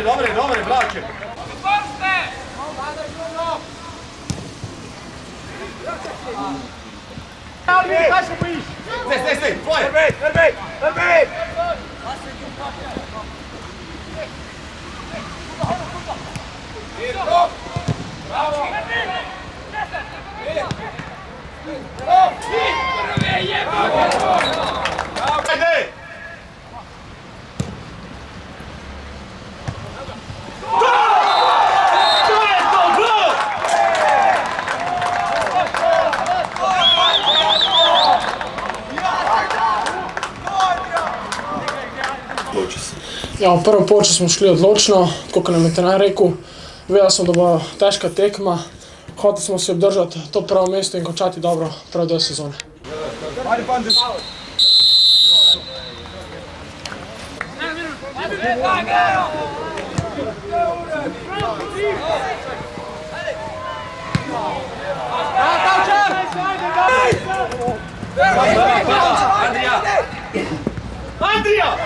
Dobre, braće! Stej, tvoje! Verbej! Bravo! Ja, v prvem polčasu smo šli odločno, tako kot nam je trener rekel. Vedeli smo, da bo težka tekma. Hoteli smo se obdržati to prvo mesto in končati dobro prvi del sezone. Andrija!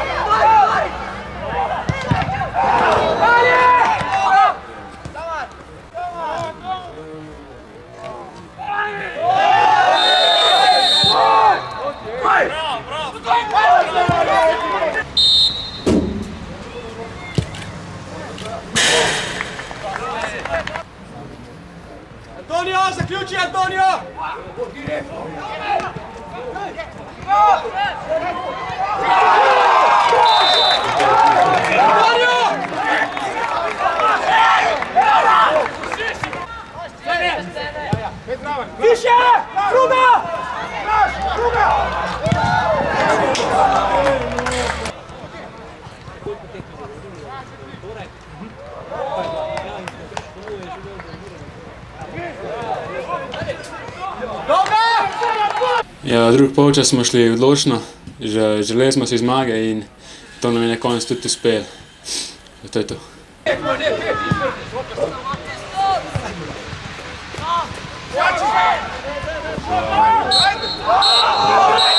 Antonio, zaključi Antonio! Više! Druga! Ja, drugi polčas smo šli odločno, želeli smo si zmage in to nam je na koncu tudi uspelo. To je to. Ajde!